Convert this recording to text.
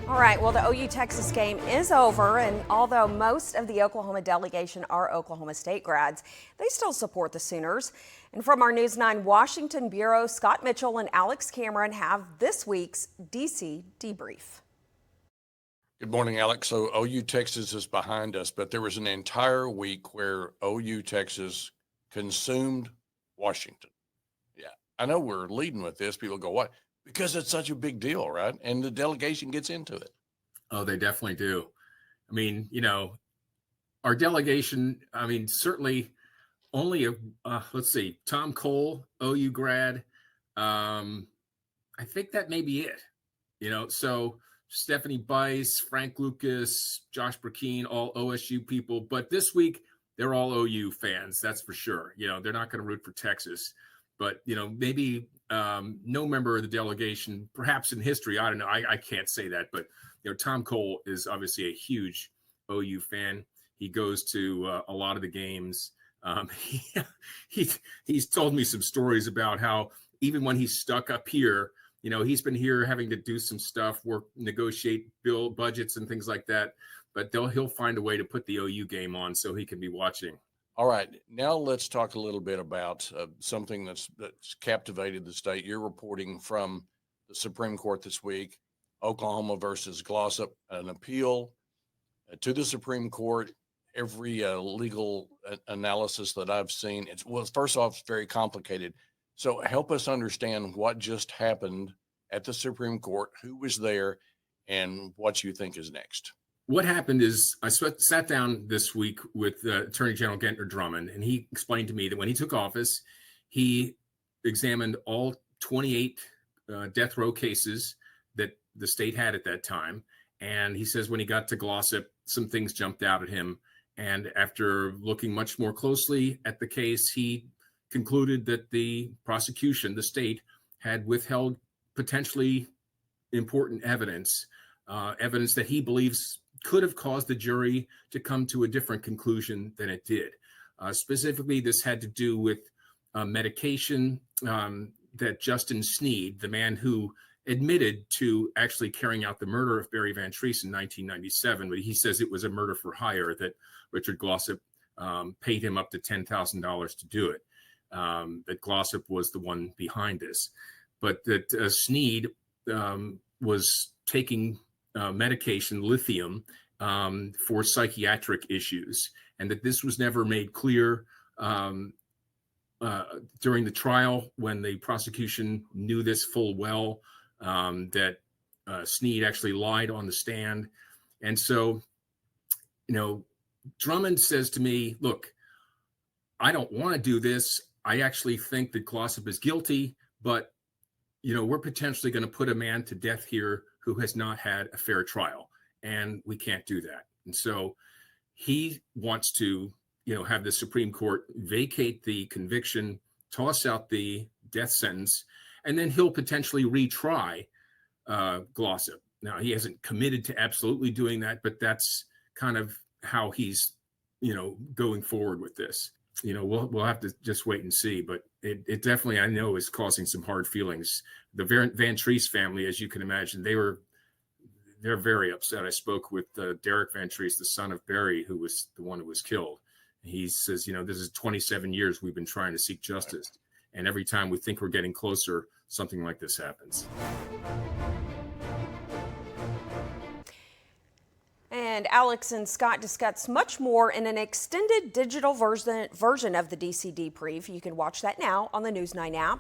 All right, well, the OU-Texas game is over, and although most of the Oklahoma delegation are Oklahoma State grads, they still support the Sooners. And from our News 9 Washington Bureau, Scott Mitchell and Alex Cameron have this week's DC Debrief. Good morning, Alex. So OU-Texas is behind us, but there was an entire week where OU-Texas consumed Washington. Yeah, I know we're leading with this. People go, what? Because it's such a big deal, right? And the delegation gets into it. Oh, they definitely do. I mean, our delegation, certainly only, let's see, Tom Cole, OU grad. I think that may be it, so Stephanie Bice, Frank Lucas, Josh Burkeen, all OSU people. But this week, they're all OU fans. That's for sure. They're not going to root for Texas. But, maybe no member of the delegation, perhaps in history, I don't know. I can't say that. But, Tom Cole is obviously a huge OU fan. He goes to a lot of the games. He's told me some stories about how even when he's stuck up here, he's been here having to do some stuff, negotiate bill budgets and things like that. But he'll find a way to put the OU game on so he can be watching. All right, now let's talk a little bit about something that's captivated the state. You're reporting from the Supreme Court this week, Oklahoma versus Glossip, an appeal to the Supreme Court. Every legal analysis that I've seen, first off, it's very complicated. So help us understand what just happened at the Supreme Court, who was there, and what you think is next. What happened is I sat down this week with Attorney General Gentner Drummond, and he explained to me that when he took office, he examined all 28 death row cases that the state had at that time. And he says when he got to Glossip, some things jumped out at him. And after looking much more closely at the case, he concluded that the prosecution, the state, had withheld potentially important evidence that he believes could have caused the jury to come to a different conclusion than it did. Specifically, this had to do with medication that Justin Sneed, the man who admitted to actually carrying out the murder of Barry Van Treese in 1997, but he says it was a murder for hire, that Richard Glossip paid him up to $10,000 to do it, that Glossip was the one behind this. But that Sneed was taking medication, lithium, for psychiatric issues, and that this was never made clear during the trial when the prosecution knew this full well, that Sneed actually lied on the stand. And so, Drummond says to me, look, I don't want to do this. I actually think that Glossip is guilty, but, we're potentially going to put a man to death here who has not had a fair trial, and we can't do that. And so he wants to, have the Supreme Court vacate the conviction, toss out the death sentence, and then he'll potentially retry Glossip. Now, he hasn't committed to absolutely doing that, but that's kind of how he's, going forward with this. We'll have to just wait and see, but it definitely, I know, is causing some hard feelings. The Van Treese family, as you can imagine, they're very upset. I spoke with Derek Van Treese, the son of Barry, who was the one who was killed. He says, this is 27 years we've been trying to seek justice. And every time we think we're getting closer, something like this happens. And Alex and Scott discuss much more in an extended digital version of the DC Debrief. You can watch that now on the News 9 app.